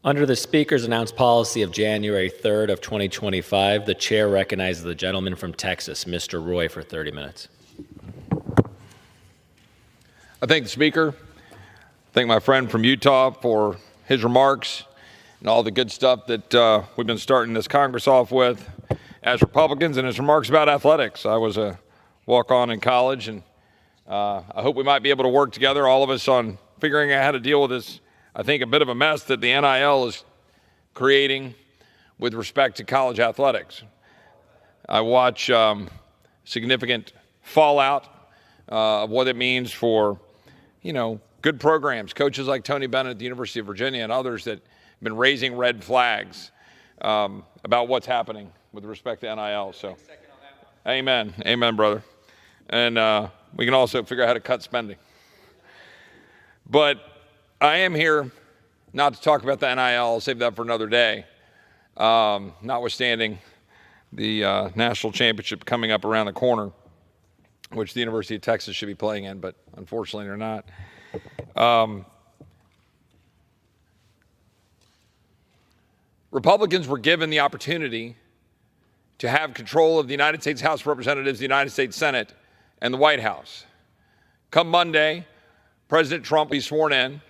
Under the Speaker's announced policy of January 3rd of 2025, the chair recognizes the gentleman from Texas, Mr. Roy, for 30 minutes. I thank the Speaker. I thank my friend from Utah for his remarks and all the good stuff that we've been starting this Congress off with as Republicans, and his remarks about athletics. I was a walk-on in college, and I hope we might be able to work together, all of us, on figuring out how to deal with this, I think, a bit of a mess that the NIL is creating with respect to college athletics. I watch significant fallout of what it means for, good programs, coaches like Tony Bennett at the University of Virginia and others that have been raising red flags about what's happening with respect to NIL. So, amen, brother. And we can also figure out how to cut spending. But I am here not to talk about the NIL. I'll save that for another day, notwithstanding the national championship coming up around the corner, which the University of Texas should be playing in, but unfortunately they're not. Republicans were given the opportunity to have control of the United States House of Representatives, the United States Senate, and the White House. Come Monday, President Trump will be sworn in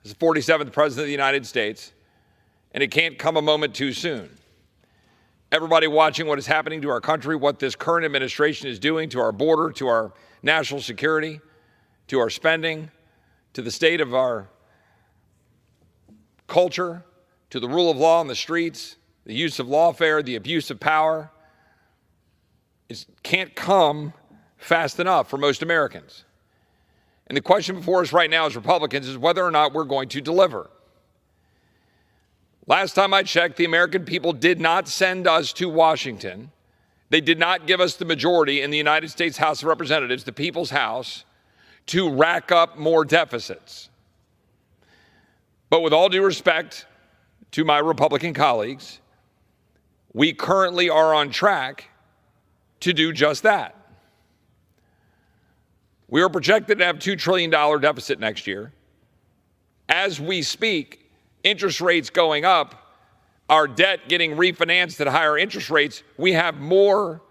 as the 47th President of the United States, and it can't come a moment too soon. Everybody watching what is happening to our country, what this current administration is doing to our border, to our national security, to our spending, to the state of our culture, to the rule of law on the streets, the use of lawfare, the abuse of power, it can't come fast enough for most Americans. And the question before us right now as Republicans is whether or not we're going to deliver. Last time I checked, the American people did not send us to Washington. They did not give us the majority in the United States House of Representatives, the people's house, to rack up more deficits. But with all due respect to my Republican colleagues, we currently are on track to do just that. We are projected to have $2 trillion deficit next year. As we speak, interest rates going up, our debt getting refinanced at higher interest rates, we have more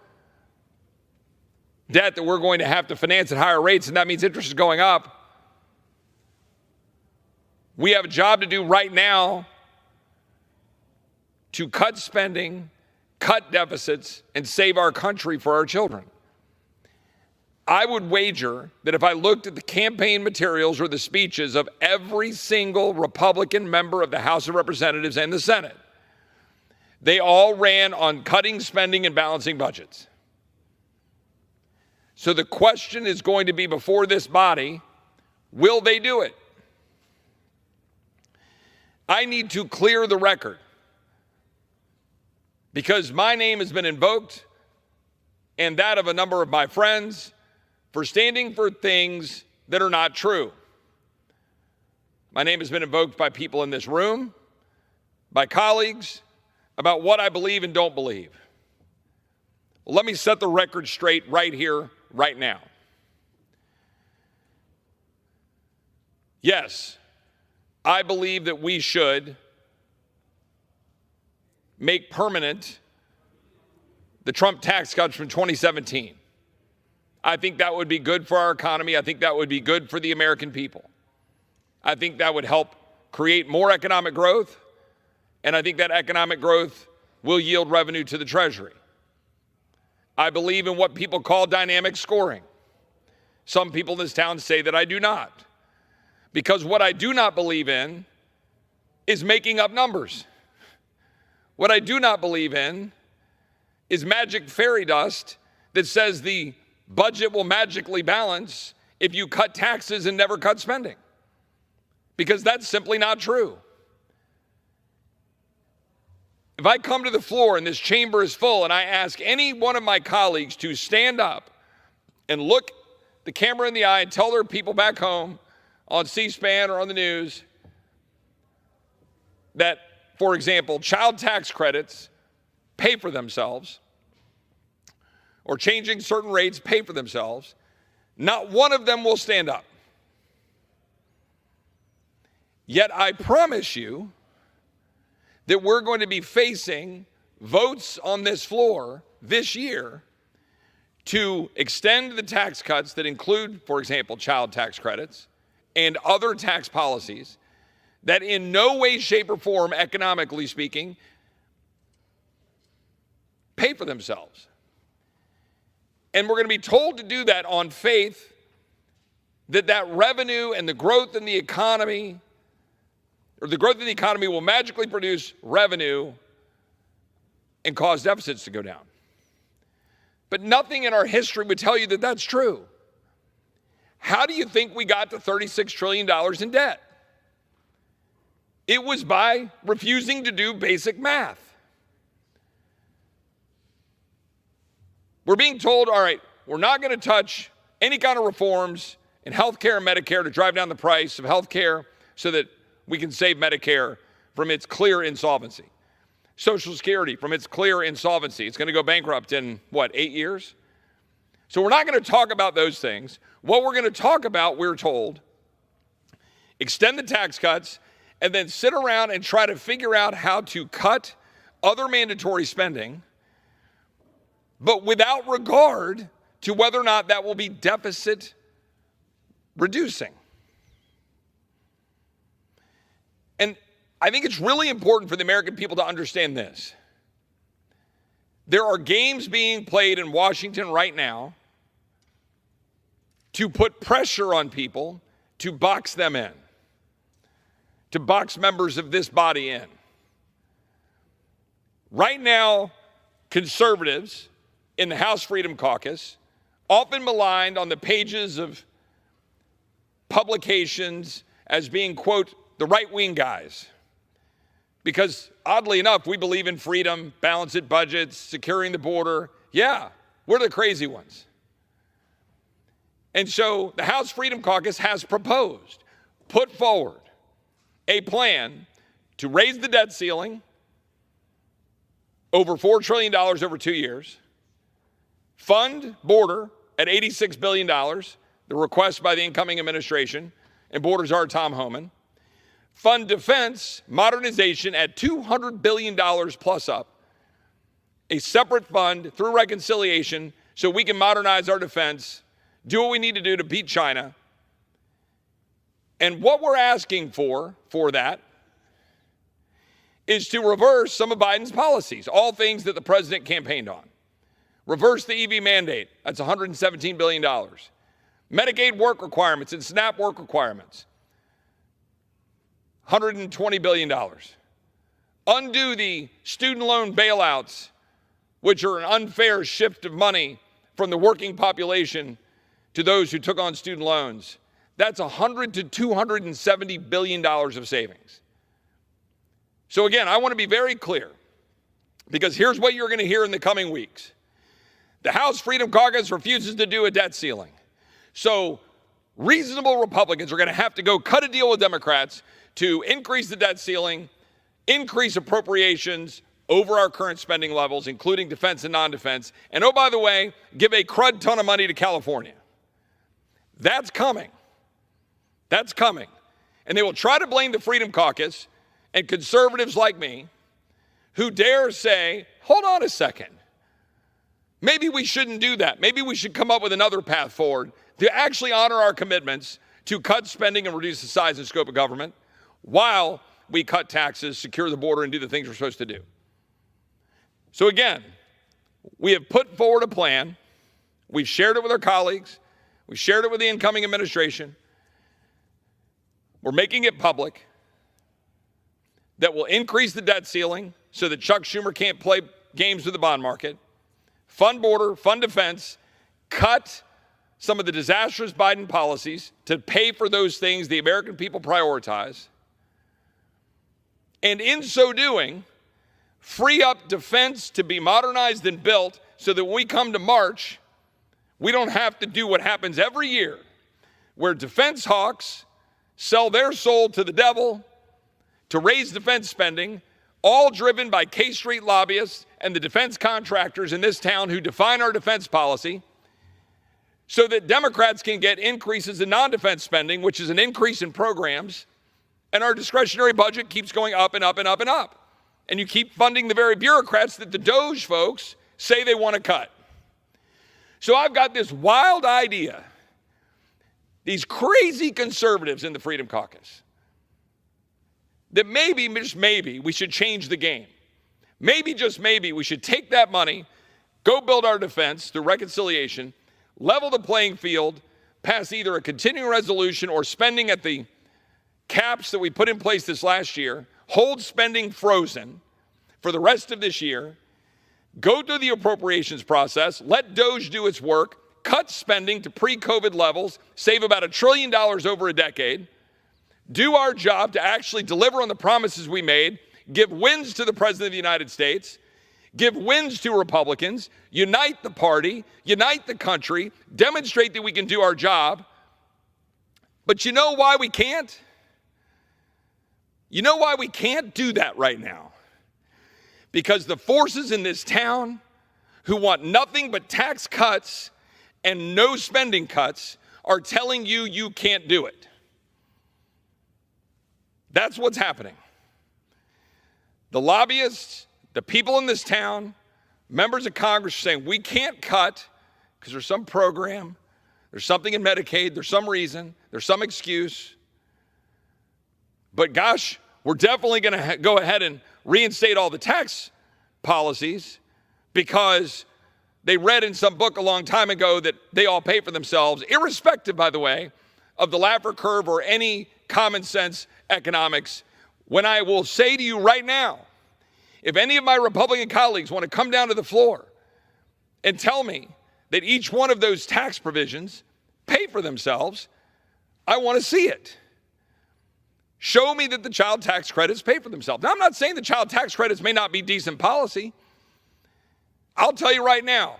debt that we're going to have to finance at higher rates, and that means interest is going up. We have a job to do right now to cut spending, cut deficits, and save our country for our children. I would wager that if I looked at the campaign materials or the speeches of every single Republican member of the House of Representatives and the Senate, they all ran on cutting spending and balancing budgets. So the question is going to be before this body, will they do it? I need to clear the record because my name has been invoked and that of a number of my friends for standing for things that are not true. My name has been invoked by people in this room, by colleagues, about what I believe and don't believe. Well, let me set the record straight right here, right now. Yes, I believe that we should make permanent the Trump tax cuts from 2017. I think that would be good for our economy. I think that would be good for the American people. I think that would help create more economic growth, and I think that economic growth will yield revenue to the Treasury. I believe in what people call dynamic scoring. Some people in this town say that I do not, because what I do not believe in is making up numbers. What I do not believe in is magic fairy dust that says the budget will magically balance if you cut taxes and never cut spending, because that's simply not true. If I come to the floor and this chamber is full and I ask any one of my colleagues to stand up and look the camera in the eye and tell their people back home on C-SPAN or on the news that, for example, child tax credits pay for themselves, or changing certain rates pay for themselves, not one of them will stand up. Yet I promise you that we're going to be facing votes on this floor this year to extend the tax cuts that include, for example, child tax credits and other tax policies that in no way, shape, or form, economically speaking, pay for themselves. And we're going to be told to do that on faith that that revenue and the growth in the economy, or the growth in the economy will magically produce revenue and cause deficits to go down. But nothing in our history would tell you that that's true. How do you think we got to $36 trillion in debt? It was by refusing to do basic math. We're being told, all right, we're not going to touch any kind of reforms in healthcare and Medicare to drive down the price of healthcare so that we can save Medicare from its clear insolvency. Social Security from its clear insolvency. It's going to go bankrupt in, 8 years? So we're not going to talk about those things. What we're going to talk about, we're told, extend the tax cuts and then sit around and try to figure out how to cut other mandatory spending, but without regard to whether or not that will be deficit reducing. And I think it's really important for the American people to understand this. There are games being played in Washington right now to put pressure on people to box them in, to box members of this body in. Right now, conservatives in the House Freedom Caucus, often maligned on the pages of publications as being, quote, the right-wing guys. Because oddly enough, we believe in freedom, balanced budgets, securing the border. Yeah, we're the crazy ones. And so the House Freedom Caucus has proposed, put forward a plan to raise the debt ceiling over $4 trillion over 2 years, fund border at $86 billion, the request by the incoming administration, and border czar Tom Homan, fund defense modernization at $200 billion plus up, a separate fund through reconciliation so we can modernize our defense, do what we need to do to beat China. And what we're asking for that is to reverse some of Biden's policies, all things that the president campaigned on. Reverse the EV mandate, that's $117 billion. Medicaid work requirements and SNAP work requirements, $120 billion. Undo the student loan bailouts, which are an unfair shift of money from the working population to those who took on student loans. That's $100 to $270 billion of savings. So again, I want to be very clear, because here's what you're going to hear in the coming weeks. The House Freedom Caucus refuses to do a debt ceiling. So reasonable Republicans are going to have to go cut a deal with Democrats to increase the debt ceiling, increase appropriations over our current spending levels, including defense and non-defense, and oh, by the way, give a crud ton of money to California. That's coming. That's coming. And they will try to blame the Freedom Caucus and conservatives like me who dare say, hold on a second, maybe we shouldn't do that. Maybe we should come up with another path forward to actually honor our commitments to cut spending and reduce the size and scope of government while we cut taxes, secure the border, and do the things we're supposed to do. So again, we have put forward a plan. We've shared it with our colleagues. We've shared it with the incoming administration. We're making it public that will increase the debt ceiling so that Chuck Schumer can't play games with the bond market, fund border, fund defense, cut some of the disastrous Biden policies to pay for those things the American people prioritize, and in so doing, free up defense to be modernized and built so that when we come to March, we don't have to do what happens every year, where defense hawks sell their soul to the devil to raise defense spending, all driven by K Street lobbyists and the defense contractors in this town who define our defense policy, so that Democrats can get increases in non-defense spending, which is an increase in programs, and our discretionary budget keeps going up and up and up and up. and you keep funding the very bureaucrats that the Doge folks say they want to cut. So I've got this wild idea. These crazy conservatives in the Freedom Caucus, that maybe, just maybe, we should change the game. Maybe, just maybe, we should take that money, go build our defense through reconciliation, level the playing field, pass either a continuing resolution or spending at the caps that we put in place this last year, hold spending frozen for the rest of this year, go through the appropriations process, let Doge do its work, cut spending to pre-COVID levels, save about $1 trillion over a decade, do our job to actually deliver on the promises we made, give wins to the President of the United States, give wins to Republicans, unite the party, unite the country, demonstrate that we can do our job. But you know why we can't? You know why we can't do that right now? Because the forces in this town who want nothing but tax cuts and no spending cuts are telling you you can't do it. That's what's happening. The lobbyists, the people in this town, members of Congress are saying we can't cut because there's some program, there's something in Medicaid, there's some reason, there's some excuse. But gosh, we're definitely going to go ahead and reinstate all the tax policies because they read in some book a long time ago that they all pay for themselves, irrespective, by the way, of the Laffer curve or any common sense economics. When I will say to you right now, if any of my Republican colleagues want to come down to the floor and tell me that each one of those tax provisions pay for themselves, I want to see it. Show me that the child tax credits pay for themselves. Now, I'm not saying the child tax credits may not be decent policy. I'll tell you right now,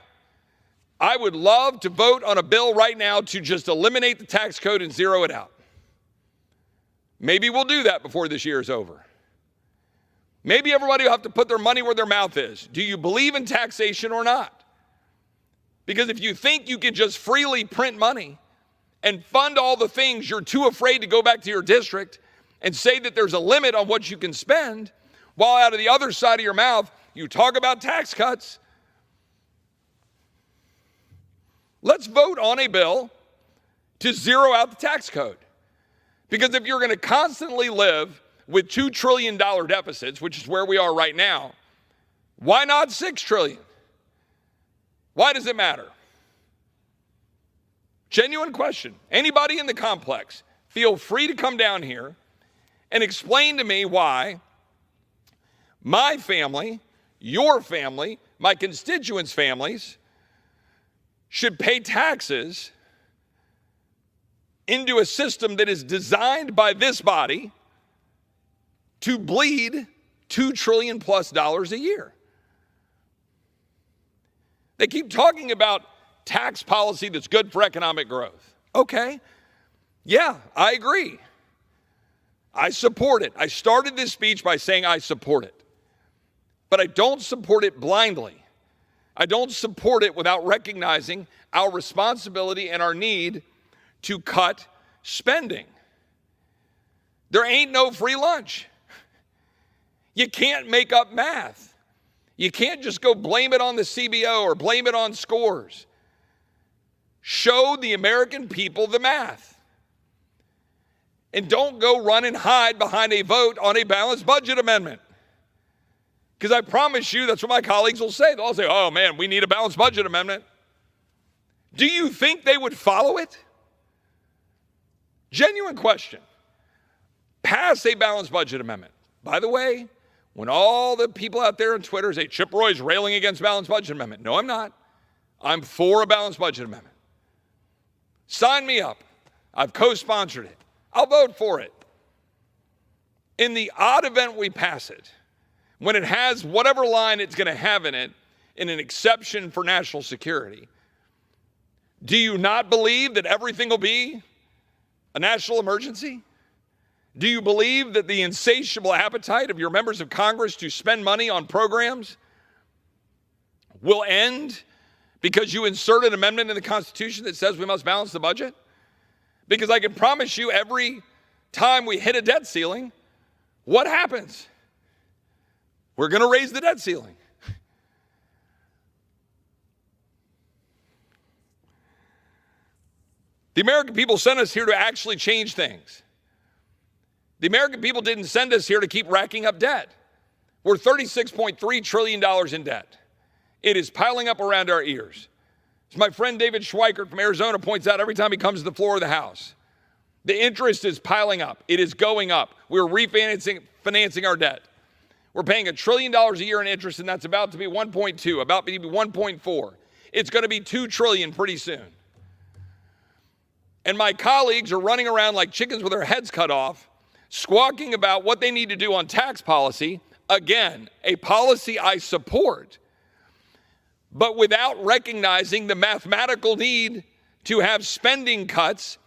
I would love to vote on a bill right now to just eliminate the tax code and zero it out. Maybe we'll do that before this year is over. Maybe everybody will have to put their money where their mouth is. Do you believe in taxation or not? Because if you think you can just freely print money and fund all the things you're too afraid to go back to your district and say that there's a limit on what you can spend, while out of the other side of your mouth, you talk about tax cuts. Let's vote on a bill to zero out the tax code. Because if you're going to constantly live with $2 trillion deficits, which is where we are right now, why not $6 trillion? Why does it matter? Genuine question. Anybody in the complex, feel free to come down here and explain to me why my family, your family, my constituents' families should pay taxes into a system that is designed by this body to bleed $2 trillion plus a year. They keep talking about tax policy that's good for economic growth. Okay, yeah, I agree. I support it. I started this speech by saying I support it. But I don't support it blindly. I don't support it without recognizing our responsibility and our need to cut spending. There ain't no free lunch. You can't make up math. You can't just go blame it on the CBO or blame it on scores. Show the American people the math. And don't go run and hide behind a vote on a balanced budget amendment. Because I promise you, that's what my colleagues will say. They'll say, oh man, we need a balanced budget amendment. Do you think they would follow it? Genuine question. Pass a balanced budget amendment. By the way, when all the people out there on Twitter say Chip Roy's railing against balanced budget amendment. No, I'm not. I'm for a balanced budget amendment. Sign me up. I've co-sponsored it. I'll vote for it. In the odd event we pass it, when it has whatever line it's going to have in it, in an exception for national security, do you not believe that everything will be a national emergency? Do you believe that the insatiable appetite of your members of Congress to spend money on programs will end because you insert an amendment in the Constitution that says we must balance the budget? Because I can promise you, every time we hit a debt ceiling, what happens? We're going to raise the debt ceiling. The American people sent us here to actually change things. The American people didn't send us here to keep racking up debt. We're $36.3 trillion in debt. It is piling up around our ears. As my friend David Schweikert from Arizona points out every time he comes to the floor of the House, the interest is piling up. It is going up. We're financing our debt. We're paying $1 trillion a year in interest, and that's about to be 1.2, about to be 1.4. It's going to be $2 trillion pretty soon. And my colleagues are running around like chickens with their heads cut off, squawking about what they need to do on tax policy. Again, a policy I support, but without recognizing the mathematical need to have spending cuts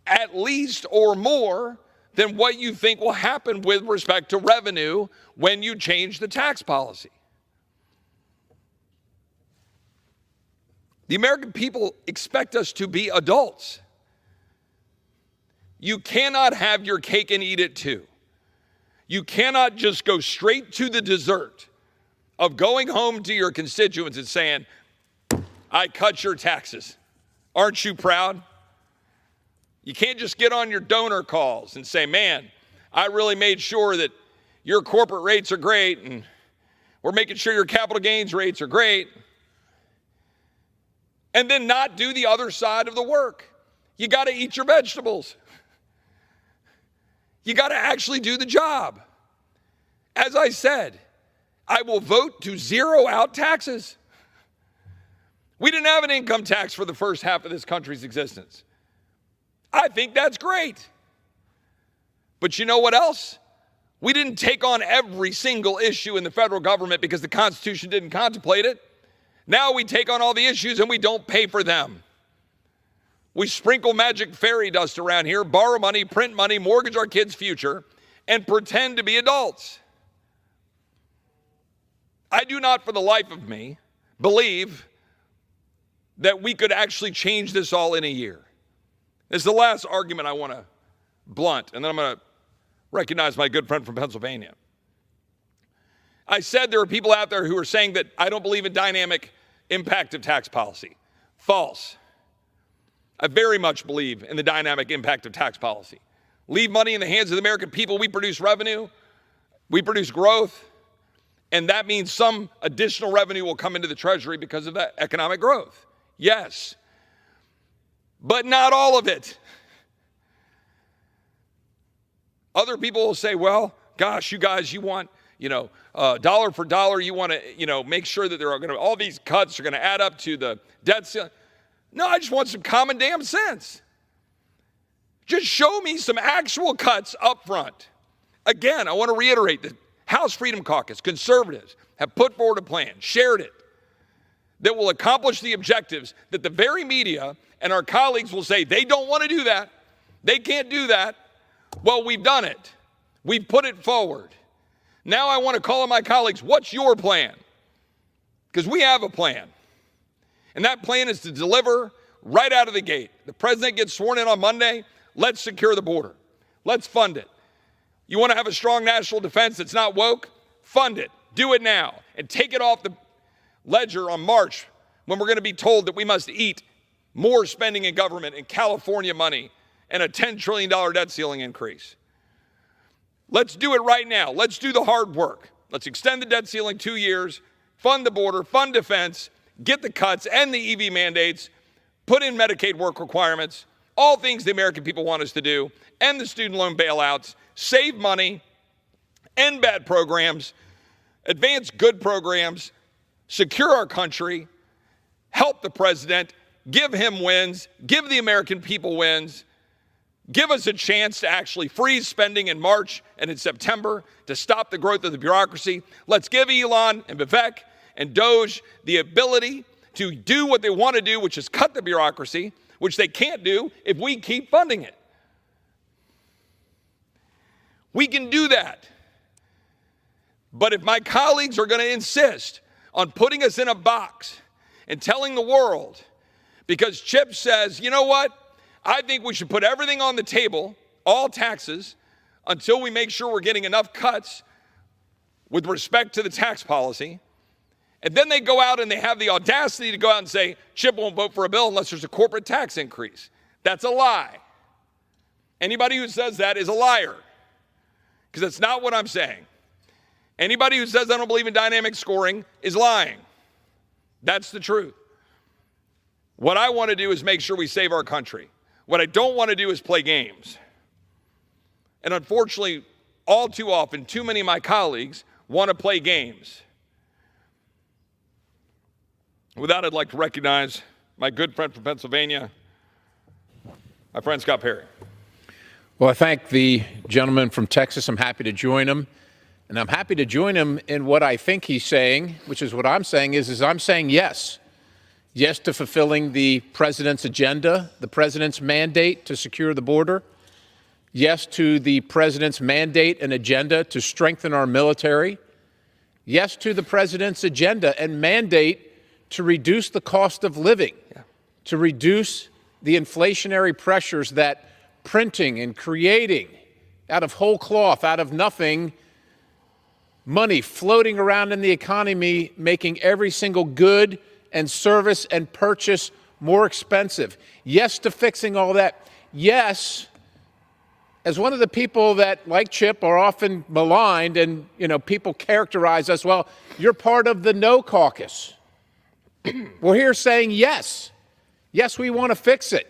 at least or more than what you think will happen with respect to revenue when you change the tax policy. The American people expect us to be adults. You cannot have your cake and eat it too. You cannot just go straight to the dessert of going home to your constituents and saying, I cut your taxes. Aren't you proud? You can't just get on your donor calls and say, man, I really made sure that your corporate rates are great and we're making sure your capital gains rates are great, and then not do the other side of the work. You got to eat your vegetables. You got to actually do the job. As I said, I will vote to zero out taxes. We didn't have an income tax for the first half of this country's existence. I think that's great. But you know what else? We didn't take on every single issue in the federal government because the Constitution didn't contemplate it. Now we take on all the issues and we don't pay for them. We sprinkle magic fairy dust around here, borrow money, print money, mortgage our kids' future, and pretend to be adults. I do not for the life of me believe that we could actually change this all in a year. This is the last argument I want to blunt, and then I'm going to recognize my good friend from Pennsylvania. I said there are people out there who are saying that I don't believe in dynamic impact of tax policy. False. I very much believe in the dynamic impact of tax policy. Leave money in the hands of the American people. We produce revenue. We produce growth. And that means some additional revenue will come into the Treasury because of that economic growth. Yes. But not all of it. Other people will say, well, gosh, you guys, you want, dollar for dollar, you want to, make sure that there are going to, all these cuts are going to add up to the debt ceiling. No, I just want some common damn sense. Just show me some actual cuts up front. Again, I want to reiterate that House Freedom Caucus, conservatives, have put forward a plan, shared it, that will accomplish the objectives that the very media and our colleagues will say they don't want to do that. They can't do that. Well, we've done it. We've put it forward. Now I want to call on my colleagues, what's your plan? Because we have a plan. And that plan is to deliver right out of the gate. The president gets sworn in on Monday. Let's secure the border. Let's fund it. You want to have a strong national defense that's not woke? Fund it. Do it now. And take it off the ledger on March when we're going to be told that we must eat more spending in government and California money and a $10 trillion debt ceiling increase. Let's do it right now. Let's do the hard work. Let's extend the debt ceiling 2 years, fund the border, fund defense, get the cuts and the EV mandates, put in Medicaid work requirements, all things the American people want us to do, end the student loan bailouts, save money, end bad programs, advance good programs, secure our country, help the president, give him wins, give the American people wins, give us a chance to actually freeze spending in March and in September to stop the growth of the bureaucracy. Let's give Elon and Vivek and Doge the ability to do what they want to do, which is cut the bureaucracy, which they can't do if we keep funding it. We can do that. But if my colleagues are going to insist on putting us in a box and telling the world, because Chip says, you know what, I think we should put everything on the table, all taxes, until we make sure we're getting enough cuts with respect to the tax policy, and then they go out and they have the audacity to go out and say, Chip won't vote for a bill unless there's a corporate tax increase. That's a lie. Anybody who says that is a liar, because that's not what I'm saying. Anybody who says I don't believe in dynamic scoring is lying. That's the truth. What I want to do is make sure we save our country. What I don't want to do is play games. And unfortunately, all too often, too many of my colleagues want to play games. With that, I'd like to recognize my good friend from Pennsylvania, my friend Scott Perry. Well, I thank the gentleman from Texas. I'm happy to join him. And I'm happy to join him in what I think he's saying, which is what I'm saying is I'm saying yes. Yes to fulfilling the president's agenda, the president's mandate to secure the border. Yes to the president's mandate and agenda to strengthen our military. Yes to the president's agenda and mandate to reduce the cost of living, to reduce the inflationary pressures that printing and creating out of whole cloth, out of nothing, money floating around in the economy, making every single good and service and purchase more expensive. Yes to fixing all that. Yes, as one of the people that, like Chip, are often maligned and, people characterize us, well, you're part of the no caucus. We're here saying yes. Yes, we want to fix it.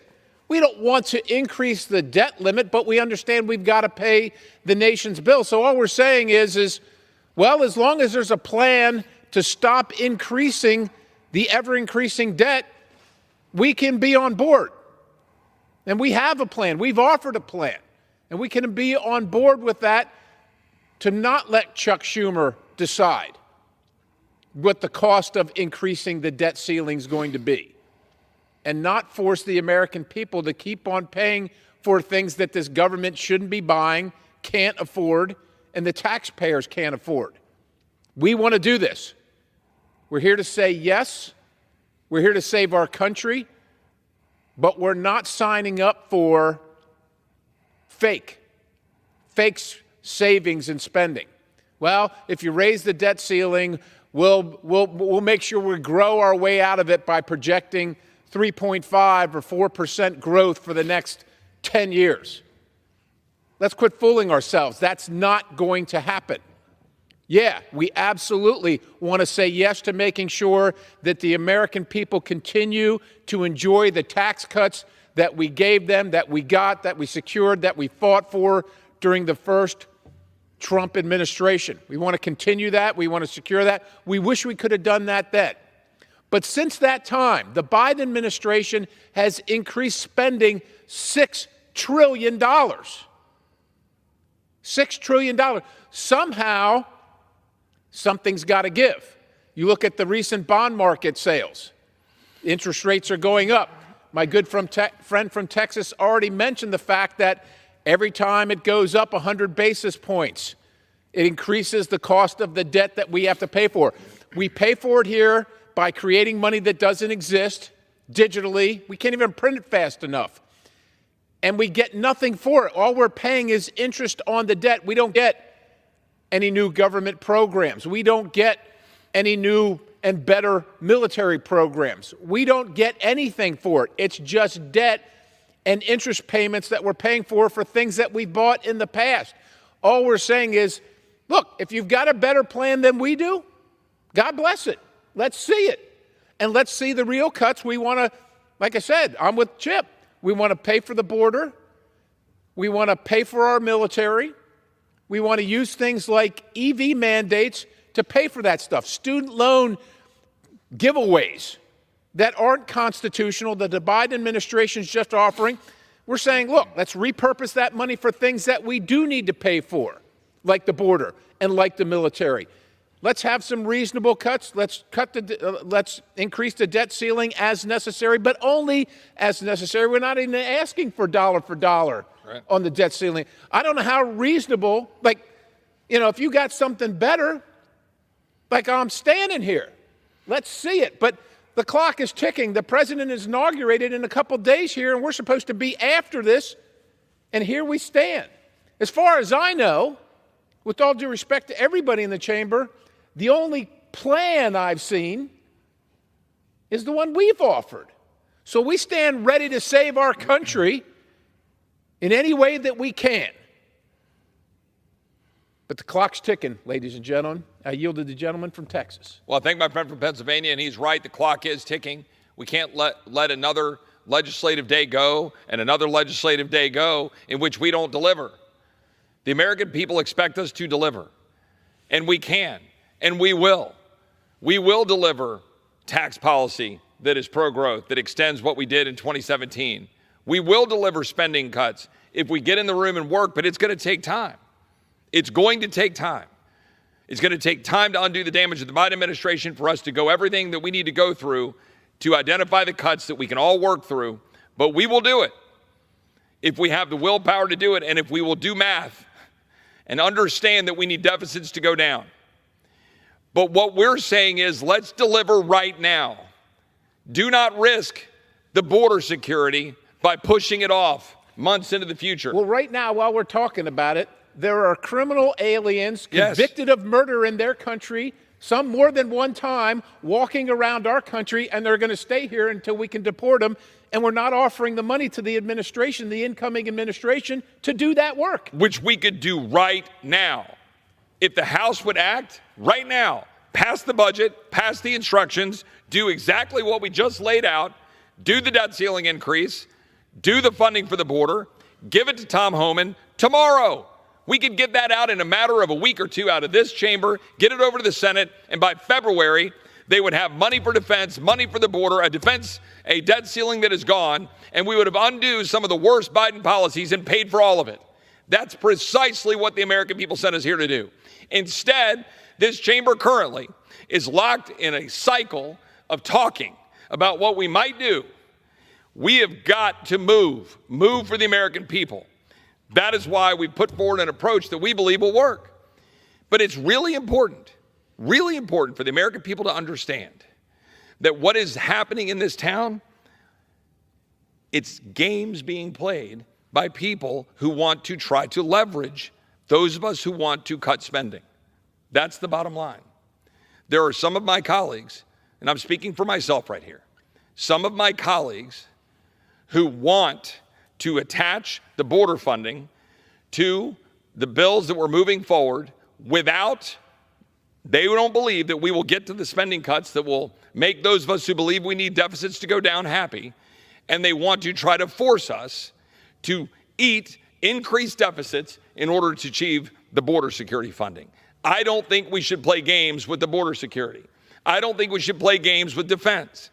We don't want to increase the debt limit, but we understand we've got to pay the nation's bill. So all we're saying is, well, as long as there's a plan to stop increasing the ever-increasing debt, we can be on board. And we have a plan. We've offered a plan. And we can be on board with that to not let Chuck Schumer decide what the cost of increasing the debt ceiling is going to be, and not force the American people to keep on paying for things that this government shouldn't be buying, can't afford, and the taxpayers can't afford. We want to do this. We're here to say yes. We're here to save our country, but we're not signing up for fake savings and spending. Well, if you raise the debt ceiling, we'll make sure we grow our way out of it by projecting 3.5 or 4% growth for the next 10 years. Let's quit fooling ourselves. That's not going to happen. Yeah, we absolutely want to say yes to making sure that the American people continue to enjoy the tax cuts that we gave them, that we got, that we secured, that we fought for during the first Trump administration. We want to continue that. We want to secure that. We wish we could have done that then. But since that time, the Biden administration has increased spending $6 trillion. $6 trillion. Somehow, something's got to give. You look at the recent bond market sales. Interest rates are going up. My good friend from Texas already mentioned the fact that every time it goes up 100 basis points, it increases the cost of the debt that we have to pay for. We pay for it here by creating money that doesn't exist digitally. We can't even print it fast enough. And we get nothing for it. All we're paying is interest on the debt. We don't get any new government programs. We don't get any new and better military programs. We don't get anything for it. It's just debt and interest payments that we're paying for things that we bought in the past. All we're saying is, look, if you've got a better plan than we do, God bless it. Let's see it. And let's see the real cuts. We want to, like I said, I'm with Chip. We want to pay for the border. We want to pay for our military. We want to use things like EV mandates to pay for that stuff. Student loan giveaways that aren't constitutional, that the Biden administration is just offering. We're saying, look, let's repurpose that money for things that we do need to pay for, like the border and like the military. Let's have some reasonable cuts. Let's increase the debt ceiling as necessary, but only as necessary. We're not even asking for dollar right on the debt ceiling. I don't know how reasonable, if you got something better, I'm standing here. Let's see it. But the clock is ticking. The president is inaugurated in a couple days here, and we're supposed to be after this, and here we stand. As far as I know, with all due respect to everybody in the chamber, the only plan I've seen is the one we've offered. So we stand ready to save our country in any way that we can. But the clock's ticking, ladies and gentlemen. I yield to the gentleman from Texas. Well, I thank my friend from Pennsylvania, and he's right. The clock is ticking. We can't let another legislative day go and another legislative day go in which we don't deliver. The American people expect us to deliver, and we can, and we will. We will deliver tax policy that is pro-growth, that extends what we did in 2017. We will deliver spending cuts if we get in the room and work, but it's going to take time. It's going to take time. It's going to take time to undo the damage of the Biden administration, for us to go everything that we need to go through to identify the cuts that we can all work through, but we will do it if we have the willpower to do it, and if we will do math and understand that we need deficits to go down. But what we're saying is, let's deliver right now. Do not risk the border security by pushing it off months into the future. Well, right now, while we're talking about it, there are criminal aliens convicted of murder in their country, some more than one time, walking around our country, and they're going to stay here until we can deport them. And we're not offering the money to the administration, the incoming administration, to do that work. Which we could do right now. If the House would act right now, pass the budget, pass the instructions, do exactly what we just laid out, do the debt ceiling increase, do the funding for the border, give it to Tom Homan tomorrow. We could get that out in a matter of a week or two out of this chamber, get it over to the Senate, and by February, they would have money for defense, money for the border, a debt ceiling that is gone, and we would have undone some of the worst Biden policies and paid for all of it. That's precisely what the American people sent us here to do. Instead, this chamber currently is locked in a cycle of talking about what we might do. We have got to move for the American people. That is why we put forward an approach that we believe will work. But it's really important for the American people to understand that what is happening in this town, it's games being played by people who want to try to leverage those of us who want to cut spending. That's the bottom line. There are some of my colleagues, and I'm speaking for myself right here, some of my colleagues who want to attach the border funding to the bills that we're moving forward they don't believe that we will get to the spending cuts that will make those of us who believe we need deficits to go down happy, and they want to try to force us to eat increased deficits in order to achieve the border security funding. I don't think we should play games with the border security. I don't think we should play games with defense.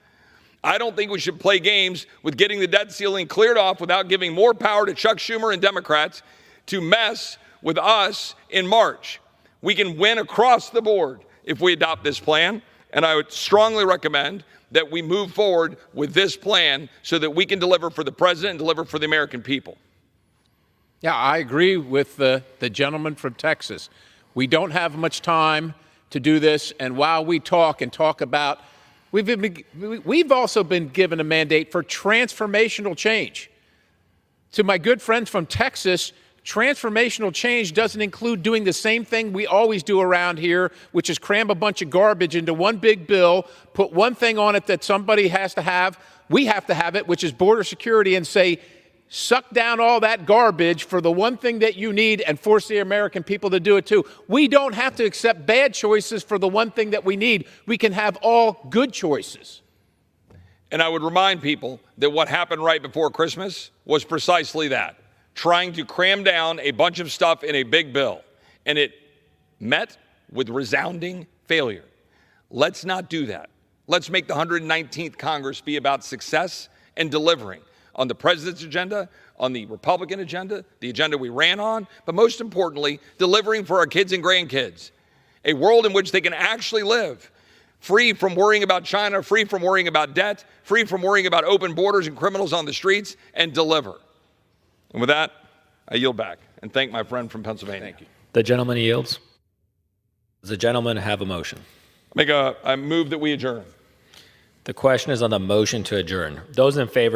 I don't think we should play games with getting the debt ceiling cleared off without giving more power to Chuck Schumer and Democrats to mess with us in March. We can win across the board if we adopt this plan, and I would strongly recommend that we move forward with this plan so that we can deliver for the president and deliver for the American people. Yeah, I agree with the gentleman from Texas. We don't have much time to do this, and while we talk about, we've also been given a mandate for transformational change. To my good friends from Texas, transformational change doesn't include doing the same thing we always do around here, which is cram a bunch of garbage into one big bill, put one thing on it that somebody has to have, we have to have it, which is border security, and say, suck down all that garbage for the one thing that you need and force the American people to do it too. We don't have to accept bad choices for the one thing that we need. We can have all good choices. And I would remind people that what happened right before Christmas was precisely that, trying to cram down a bunch of stuff in a big bill. And it met with resounding failure. Let's not do that. Let's make the 119th Congress be about success and delivering on the president's agenda, on the Republican agenda, the agenda we ran on, but most importantly, delivering for our kids and grandkids. A world in which they can actually live, free from worrying about China, free from worrying about debt, free from worrying about open borders and criminals on the streets, and deliver. And with that, I yield back and thank my friend from Pennsylvania. Thank you. The gentleman yields. Does the gentleman have a motion? I move that we adjourn. The question is on the motion to adjourn. Those in favor